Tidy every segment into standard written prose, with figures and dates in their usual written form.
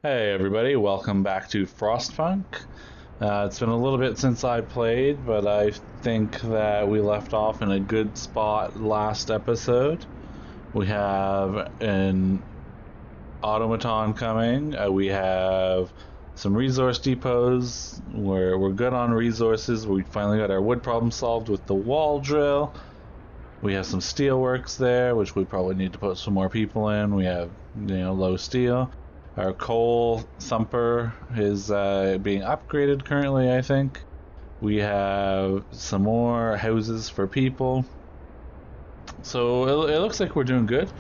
Hey everybody, welcome back to Frostpunk. It's been a little bit since I played, but I think that we left off in a good spot last episode. We have an automaton coming, we have some resource depots, we're good on resources, we finally got our wood problem solved with the wall drill. We have some steel works there, which we probably need to put some more people in. We have, low steel. Our coal thumper is being upgraded currently, I think. We have some more houses for people. So it looks like we're doing good.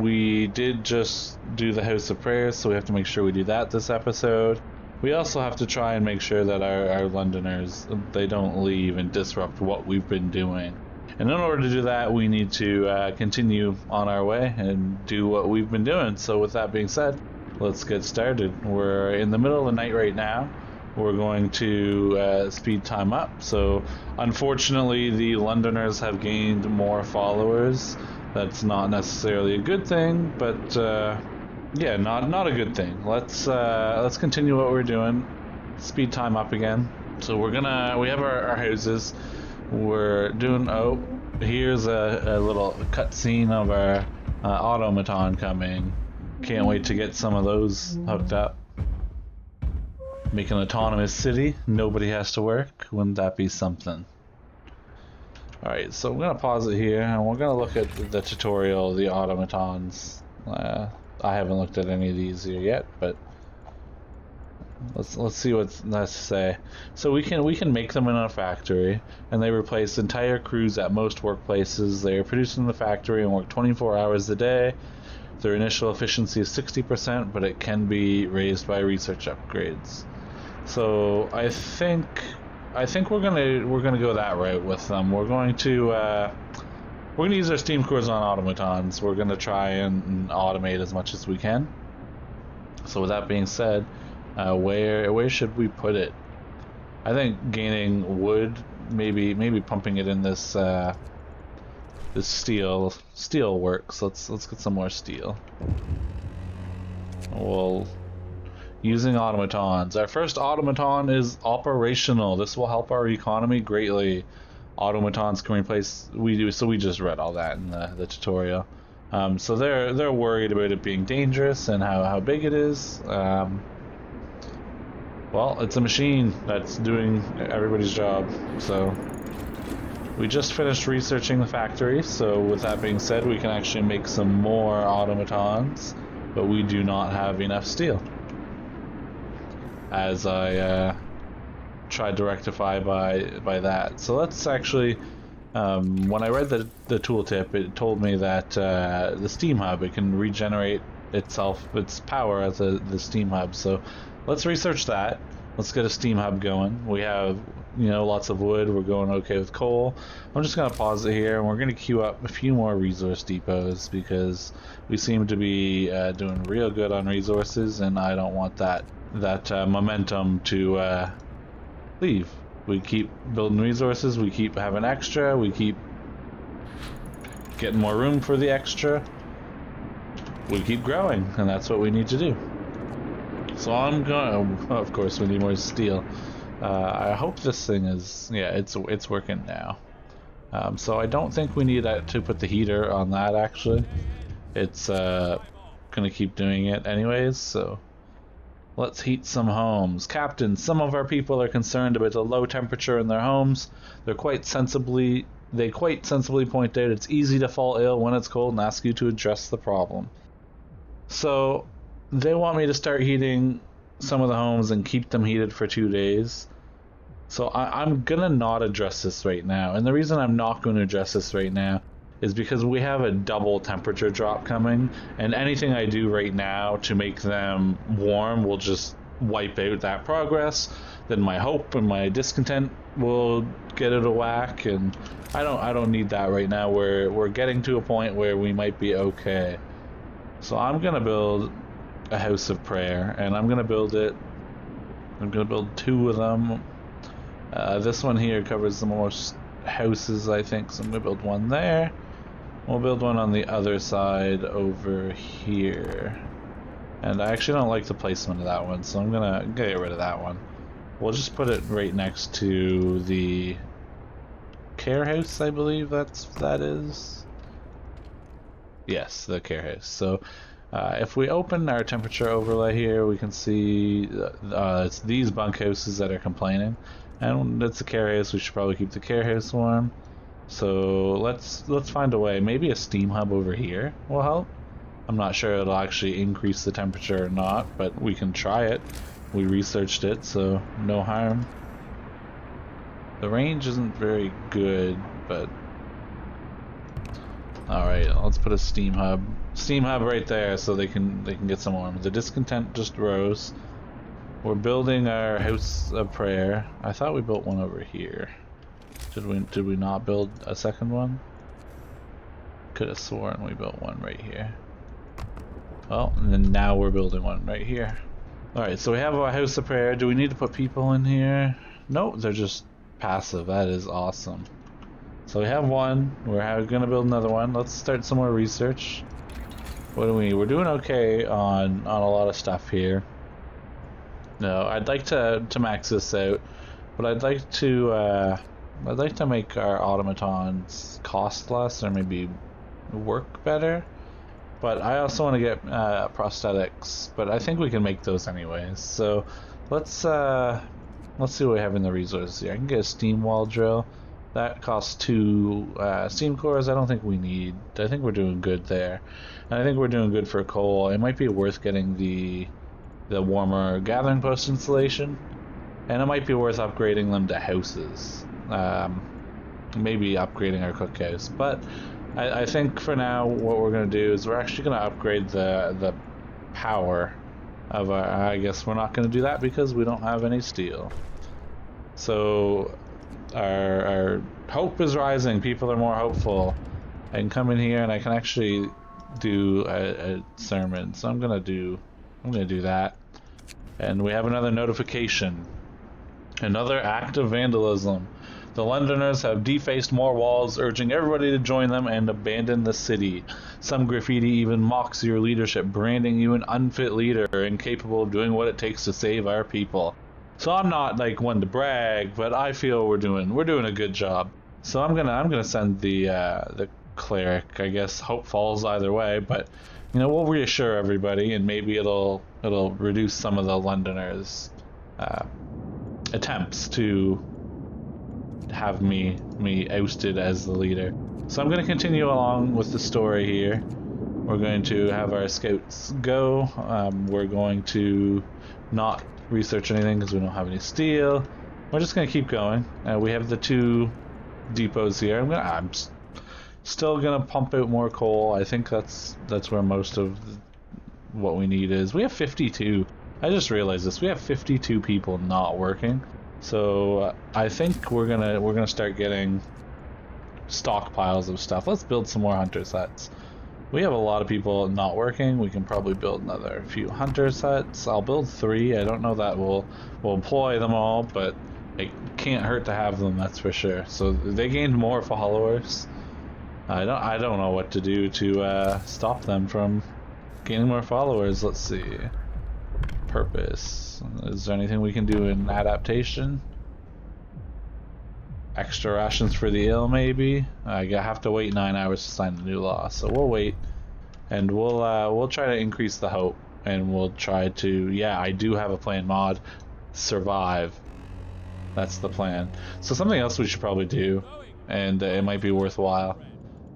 We did just do the House of Prayers, so we have to make sure we do that this episode. We also have to try and make sure that our Londoners, they don't leave and disrupt what we've been doing. And in order to do that, we need to continue on our way and do what we've been doing. So with that being said, let's get started. We're in the middle of the night right now. We're going to speed time up. So unfortunately, the Londoners have gained more followers. That's not necessarily a good thing, but yeah, not a good thing. Let's continue what we're doing. Speed time up again. So we have our houses. We're doing, here's a little cutscene of our automaton coming. Can't wait to get some of those hooked up. Make an autonomous city, nobody has to work. Wouldn't that be something? Alright, so I'm going to pause it here and we're going to look at the tutorial, the automatons. I haven't looked at any of these here yet, but let's see what that's to say. So we can make them in a factory, and they replace entire crews at most workplaces. They are produced in the factory and work 24 hours a day. Their initial efficiency is 60%, but it can be raised by research upgrades. So I think we're gonna go that route with them. We're going to use our steam cores on automatons. We're gonna try and automate as much as we can. So with that being said, where should we put it? I think gaining wood, maybe pumping it in this this steel works. Let's get some more steel. Well, using automatons. Our first automaton is operational. This will help our economy greatly. Automatons can replace so we just read all that in the tutorial. So they're worried about it being dangerous and how big it is. Well, it's a machine that's doing everybody's job. So we just finished researching the factory, so with that being said, we can actually make some more automatons, but we do not have enough steel, as I tried to rectify by that. So let's actually, when I read the tooltip, it told me that the steam hub, it can regenerate its power as the steam hub. So let's research that. Let's get a steam hub going. We have, lots of wood. We're going okay with coal. I'm just going to pause it here, and we're going to queue up a few more resource depots because we seem to be doing real good on resources, and I don't want that momentum to leave. We keep building resources. We keep having extra. We keep getting more room for the extra. We keep growing, and that's what we need to do. So I'm going. Of course, we need more steel. I hope this thing is. Yeah, it's working now. So I don't think we need to put the heater on that. Actually, it's gonna keep doing it anyways. So let's heat some homes. Captain, some of our people are concerned about the low temperature in their homes. They quite sensibly point out it's easy to fall ill when it's cold and ask you to address the problem. So they want me to start heating some of the homes and keep them heated for 2 days. So I'm gonna not address this right now. And the reason I'm not going to address this right now is because we have a double temperature drop coming, and anything I do right now to make them warm will just wipe out that progress. Then my hope and my discontent will get it a whack, and I don't need that right now. We're getting to a point where we might be okay. So I'm gonna build a house of prayer, and I'm gonna build 2 of them. This one here covers the most houses, I think, so I'm gonna build one there. We'll build one on the other side over here. And I actually don't like the placement of that one, so I'm gonna get rid of that one. We'll just put it right next to the care house, I believe that is. Yes, the care house. So if we open our temperature overlay here, we can see it's these bunkhouses that are complaining, and it's a care house. We should probably keep the care house warm. So let's find a way. Maybe a steam hub over here will help. I'm not sure it'll actually increase the temperature or not, but we can try it. We researched it, so no harm. The range isn't very good, but all right, let's put a steam hub right there so they can get some warm. The discontent just rose. We're building our house of prayer. I thought we built one over here. Did we not build a second one? Could have sworn we built one right here. Well, and then now we're building one right here. Alright, so we have our house of prayer. Do we need to put people in here? No, they're just passive. That is awesome. So we have one. We're gonna build another one. Let's start some more research. We're doing okay on a lot of stuff here. No, I'd like to max this out, but I'd like to make our automatons cost less or maybe work better. But I also want to get prosthetics, but I think we can make those anyways. So let's see what we have in the resources here. I can get a steam wall drill. That costs 2 steam cores. I don't think we need. I think we're doing good there, and I think we're doing good for coal. It might be worth getting the warmer gathering post installation, and it might be worth upgrading them to houses. Maybe upgrading our cookhouse, but I think for now what we're going to do is we're actually going to upgrade the power of our. I guess we're not going to do that because we don't have any steel. So our hope is rising. People are more hopeful. I can come in here and I can actually do a sermon. So I'm gonna do that. And we have another notification. Another act of vandalism. The Londoners have defaced more walls, urging everybody to join them and abandon the city. Some graffiti even mocks your leadership, branding you an unfit leader, incapable of doing what it takes to save our people. So I'm not like one to brag, but I feel we're doing a good job. So I'm gonna send the cleric. I guess hope falls either way, but we'll reassure everybody, and maybe it'll reduce some of the Londoners' attempts to have me ousted as the leader. So I'm going to continue along with the story here. We're going to have our scouts go. We're going to not research anything because we don't have any steel. We're just going to keep going. We have the 2 depots here. I'm still going to pump out more coal. I think that's where most of what we need is. We have 52. I just realized this. We have 52 people not working. So I think we're gonna start getting stockpiles of stuff. Let's build some more hunter sets. We have a lot of people not working. We can probably build another few hunter sets. I'll build 3. I don't know that we'll employ them all, but it can't hurt to have them. That's for sure. So they gained more followers. I don't know what to do to stop them from gaining more followers. Let's see. Purpose. Is there anything we can do in adaptation? Extra rations for the ill, maybe? I have to wait 9 hours to sign the new law, so we'll wait, and we'll try to increase the hope, and we'll try to. Yeah, I do have a plan mod. Survive. That's the plan. So something else we should probably do, and it might be worthwhile.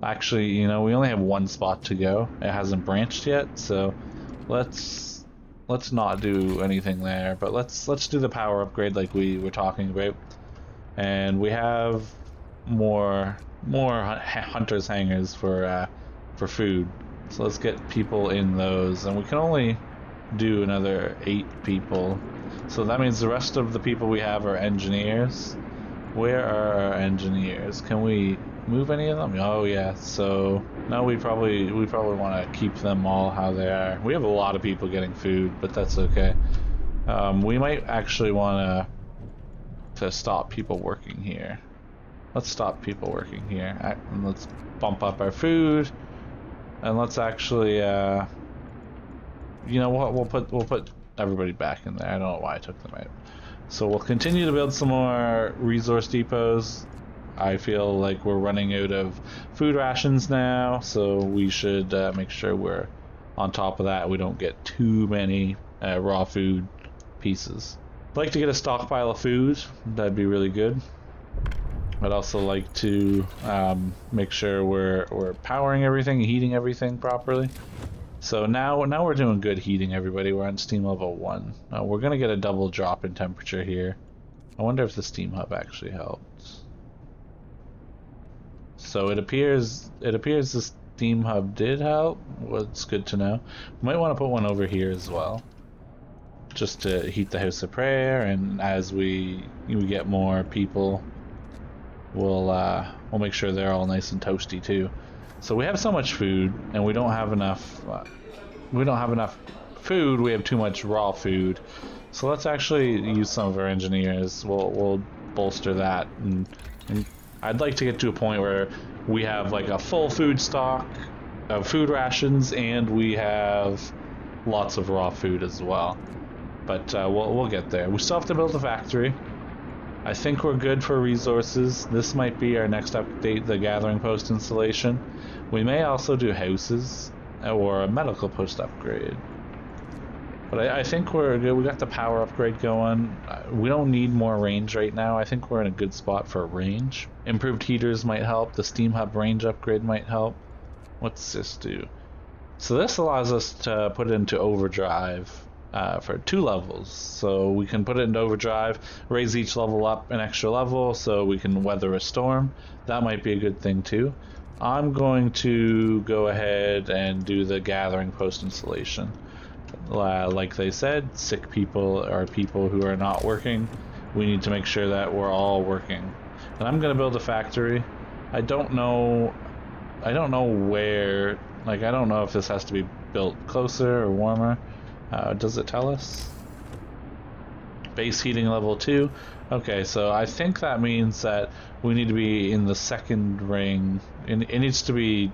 Actually, we only have 1 spot to go. It hasn't branched yet, so let's not do anything there, but let's do the power upgrade like we were talking about. And we have more hunters hangers for food. So let's get people in those, and we can only do another 8 people. So that means the rest of the people we have are engineers. Where are our engineers? Can we move any of them? Oh yeah. So no, we probably want to keep them all how they are. We have a lot of people getting food, but that's okay. We might actually want to stop people working here. Let's stop people working here, and let's bump up our food, and let's actually you know what? We'll put everybody back in there. I don't know why I took them out. So we'll continue to build some more resource depots. I feel like we're running out of food rations now, so we should make sure we're on top of that. We don't get too many raw food pieces. I'd like to get a stockpile of food. That'd be really good. I'd also like to make sure we're powering everything, heating everything properly. So now we're doing good heating, everybody. We're on steam level 1. We're gonna get a double drop in temperature here. I wonder if the steam hub actually helps. So it appears the steam hub did help. Well, it's good to know. We might want to put one over here as well, just to heat the house of prayer. And as we get more people, we'll make sure they're all nice and toasty too. So we have so much food, and we don't have enough. We don't have enough food. We have too much raw food. So let's actually use some of our engineers. We'll bolster that, and I'd like to get to a point where we have like a full food stock of food rations, and we have lots of raw food as well. But we'll get there. We still have to build a factory. I think we're good for resources. This might be our next update, the gathering post installation. We may also do houses or a medical post upgrade. But I think we're good. We got the power upgrade going. We don't need more range right now. I think we're in a good spot for range. Improved heaters might help. The steam hub range upgrade might help. What's this do? So this allows us to put it into overdrive for 2 levels. So we can put it into overdrive, raise each level up an extra level so we can weather a storm. That might be a good thing too. I'm going to go ahead and do the gathering post installation. Like they said, sick people are people who are not working. We need to make sure that we're all working. And I'm gonna build a factory. I don't know where, like I don't know if this has to be built closer or warmer. Does it tell us? Base heating level 2. Okay, so I think that means that we need to be in the second ring. It needs to be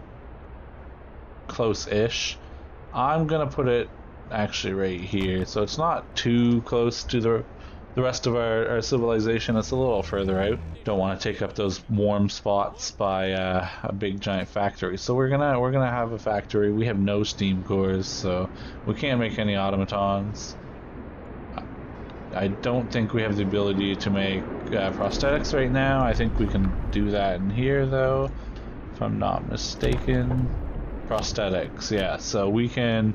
close-ish. I'm gonna put it actually right here, so it's not too close to the rest of our civilization. It's a little further out. Don't want to take up those warm spots by a big giant factory. So we're gonna have a factory. We have no steam cores, so we can't make any automatons. I don't think we have the ability to make prosthetics right now. I think we can do that in here though, if I'm not mistaken. Prosthetics, yeah. So we can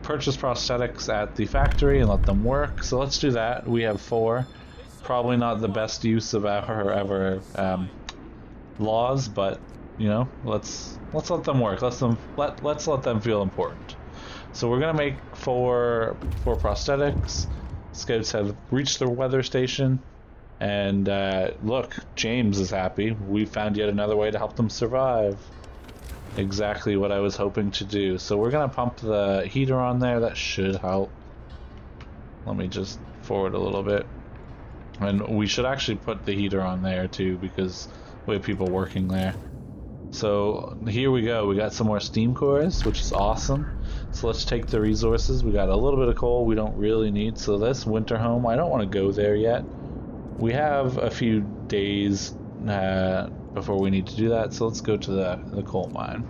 purchase prosthetics at the factory and let them work. So let's do that. We have 4. Probably not the best use of our laws, but you know, let's let them work. Let's let them feel important. So we're gonna make 4 prosthetics. Scouts have reached the weather station, and look, James is happy. We found yet another way to help them survive. Exactly what I was hoping to do. So we're gonna pump the heater on there. That should help. Let me just forward a little bit. And we should actually put the heater on there too, because we have people working there. So here we go. We got some more steam cores, which is awesome. So let's take the resources. We got a little bit of coal we don't really need. So this winter home, I don't want to go there yet. We have a few days before we need to do that. So let's go to the coal mine.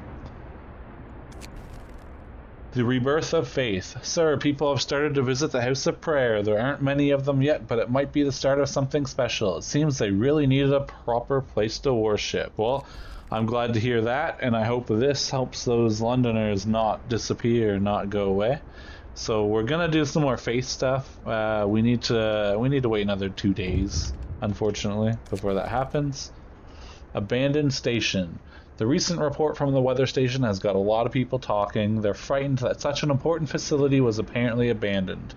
The rebirth of faith. Sir, people have started to visit the house of prayer. There aren't many of them yet, but it might be the start of something special. It seems they really needed a proper place to worship. Well, I'm glad to hear that, and I hope this helps those Londoners not disappear, not go away. So we're gonna do some more faith stuff. We need to wait another 2 days, unfortunately, before that happens. Abandoned station. The recent report from the weather station has got a lot of people talking. They're frightened that such an important facility was apparently abandoned.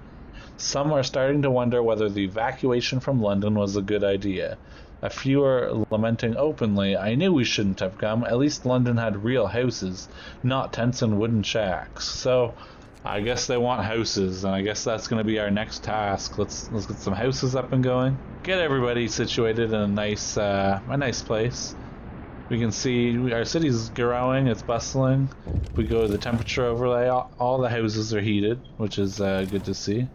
Some are starting to wonder whether the evacuation from London was a good idea. A few are lamenting openly, I knew we shouldn't have come. At least London had real houses, not tents and wooden shacks. So, I guess they want houses, and I guess that's going to be our next task. Let's get some houses up and going. Get everybody situated in a nice place. We can see our city's growing, it's bustling. If we go to the temperature overlay, all the houses are heated, which is good to see.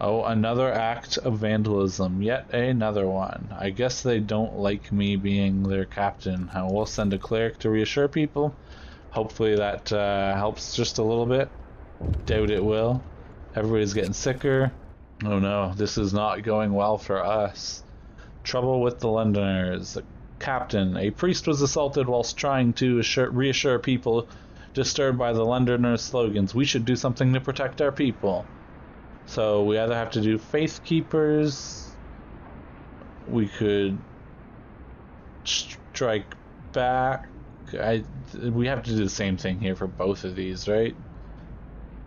Oh, another act of vandalism. Yet another one. I guess they don't like me being their captain. We'll send a cleric to reassure people. Hopefully that helps just a little bit. Doubt it will. Everybody's getting sicker. Oh no, this is not going well for us. Trouble with the Londoners. Captain, a priest was assaulted whilst trying to reassure people disturbed by the Londoners' slogans. We should do something to protect our people. So we either have to do Faith Keepers, we could strike back. We have to do the same thing here for both of these, right?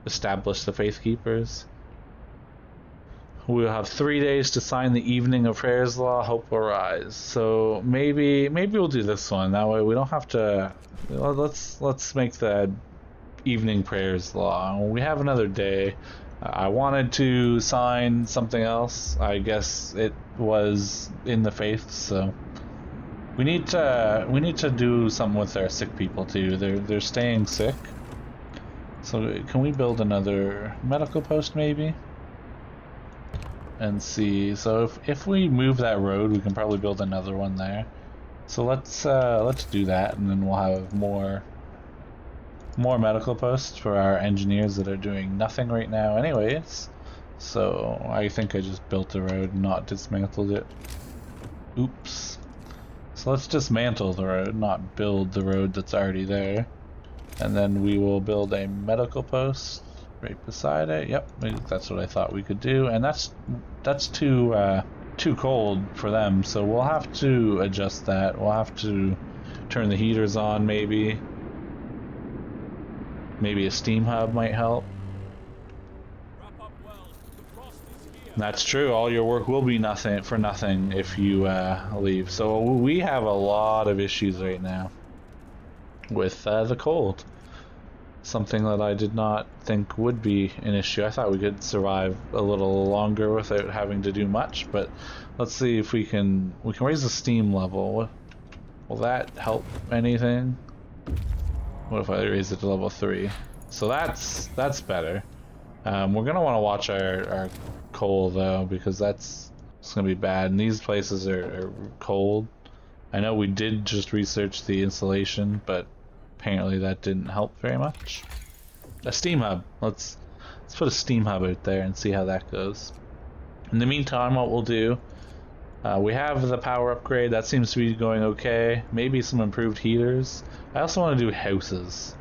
Establish the Faith Keepers. We'll have 3 days to sign the Evening of Prayers law. Hope will rise. So maybe we'll do this one. That way we don't have to. Let's make the Evening Prayers law. We have another day. I wanted to sign something else. I guess it was in the faith. So we need to do something with our sick people too. They're staying sick. So can we build another medical post maybe? And see, so if we move that road, we can probably build another one there. So let's do that, and then we'll have more medical posts for our engineers that are doing nothing right now anyways. So I think I just built the road, not dismantled it. Oops. So let's dismantle the road, not build the road that's already there. And then we will build a medical post right beside it. Yep, that's what I thought we could do, and that's too cold for them, so we'll have to adjust that. We'll have to turn the heaters on, maybe a steam hub might help. That's true, all your work will be for nothing if you leave. So we have a lot of issues right now with the cold. Something that I did not think would be an issue. I thought we could survive a little longer without having to do much, but let's see if we can raise the steam level. Will that help anything? What if I raise it to level 3? So that's better. We're gonna want to watch our coal though, because it's gonna be bad, and these places are cold. I know we did just research the insulation, but apparently that didn't help very much. A steam hub. Let's put a steam hub out there and see how that goes. In the meantime, what we'll do, we have the power upgrade. That seems to be going okay. Maybe some improved heaters. I also want to do houses.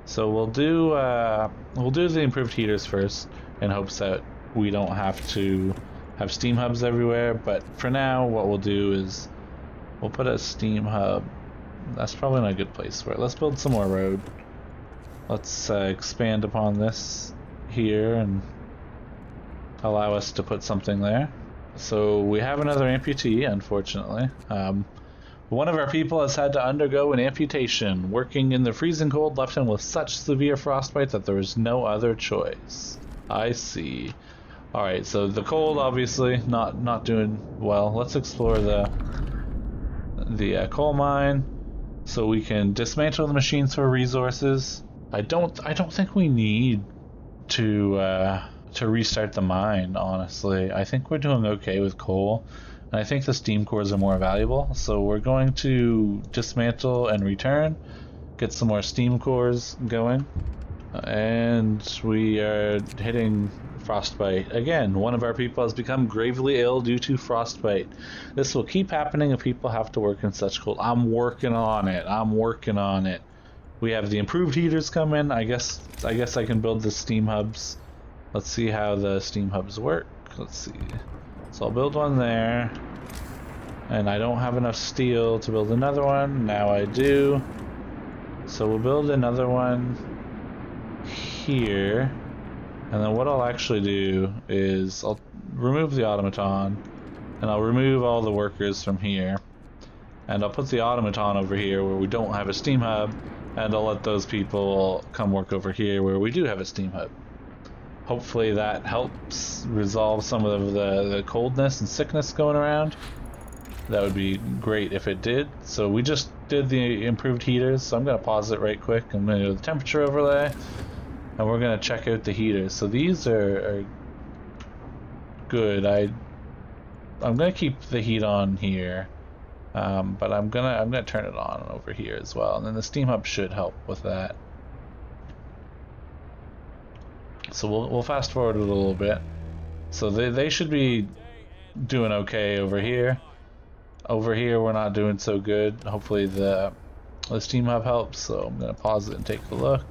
So we'll do the improved heaters first in hopes that we don't have to have steam hubs everywhere. But for now, what we'll do is we'll put a steam hub. That's probably not a good place for it. Let's build some more road. Let's expand upon this here and allow us to put something there. So we have another amputee, unfortunately. One of our people has had to undergo an amputation. Working in the freezing cold left him with such severe frostbite that there was no other choice. I see. Alright, so the cold obviously not doing well. Let's explore the coal mine, so we can dismantle the machines for resources. I don't think we need to restart the mine, honestly. I think we're doing okay with coal, and I think the steam cores are more valuable, so we're going to dismantle and return, get some more steam cores going, and we are hitting frostbite. Again, one of our people has become gravely ill due to frostbite. This will keep happening if people have to work in such cold. I'm working on it. We have the improved heaters come in. I guess I can build the steam hubs. Let's see how the steam hubs work. Let's see. So I'll build one there. And I don't have enough steel to build another one. Now I do. So we'll build another one here. And then what I'll actually do is I'll remove the automaton, and I'll remove all the workers from here, and I'll put the automaton over here where we don't have a steam hub, and I'll let those people come work over here where we do have a steam hub. Hopefully that helps resolve some of the coldness and sickness going around. That would be great if it did. So we just did the improved heaters, so I'm going to pause it right quick. I'm going to do the temperature overlay, and we're going to check out the heaters. So these are good. I'm going to keep the heat on here, but I'm gonna turn it on over here as well, and then the steam hub should help with that. So we'll fast forward it a little bit. So they should be doing okay over here. Over here we're not doing so good. Hopefully the steam hub helps. So I'm gonna pause it and take a look.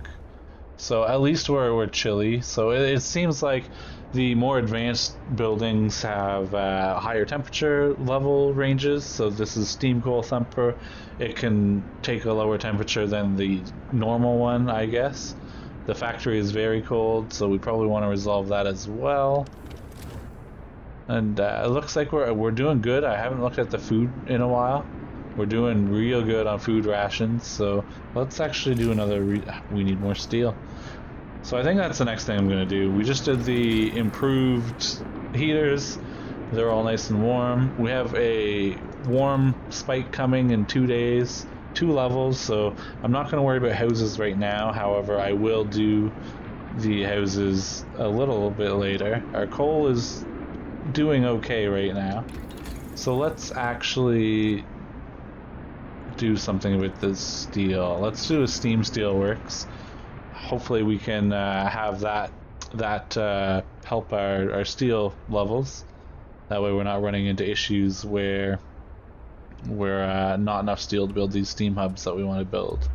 So at least we're chilly. So it seems like the more advanced buildings have higher temperature level ranges. So this is steam cool thumper. It can take a lower temperature than the normal one, I guess. The factory is very cold, so we probably want to resolve that as well. And it looks like we're doing good. I haven't looked at the food in a while. We're doing real good on food rations, so let's actually do another. We need more steel. So I think that's the next thing I'm going to do. We just did the improved heaters. They're all nice and warm. We have a warm spike coming in 2 days, 2 levels, so I'm not going to worry about houses right now. However, I will do the houses a little bit later. Our coal is doing okay right now. So let's actually do something with this steel. Let's do a steam steel works. Hopefully we can have that help our steel levels. That way we're not running into issues where we're not enough steel to build these steam hubs that we want to build.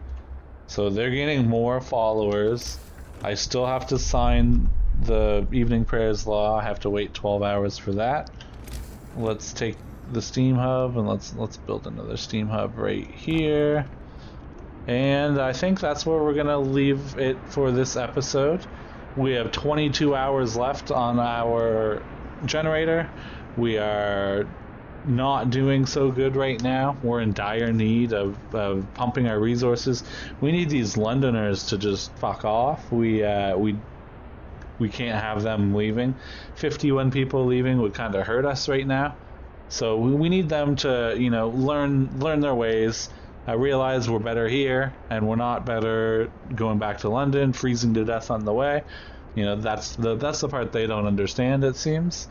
So they're gaining more followers. I still have to sign the evening prayers law. I have to wait 12 hours for that. Let's take the steam hub and let's build another steam hub right here. And I think that's where we're gonna leave it for this episode. We have 22 hours left on our generator. We are not doing so good right now. We're in dire need of pumping our resources. We need these Londoners to just fuck off. We can't have them leaving. 51 people leaving would kind of hurt us right now. So we need them to, learn their ways. I realize we're better here, and we're not better going back to London, freezing to death on the way. That's the part they don't understand, it seems.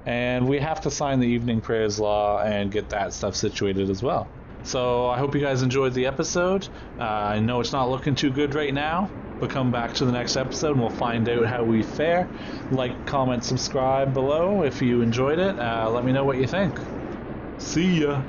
And we have to sign the evening prayers law and get that stuff situated as well. So I hope you guys enjoyed the episode. I know it's not looking too good right now, but come back to the next episode and we'll find out how we fare. Like, comment, subscribe below if you enjoyed it. Let me know what you think. See ya!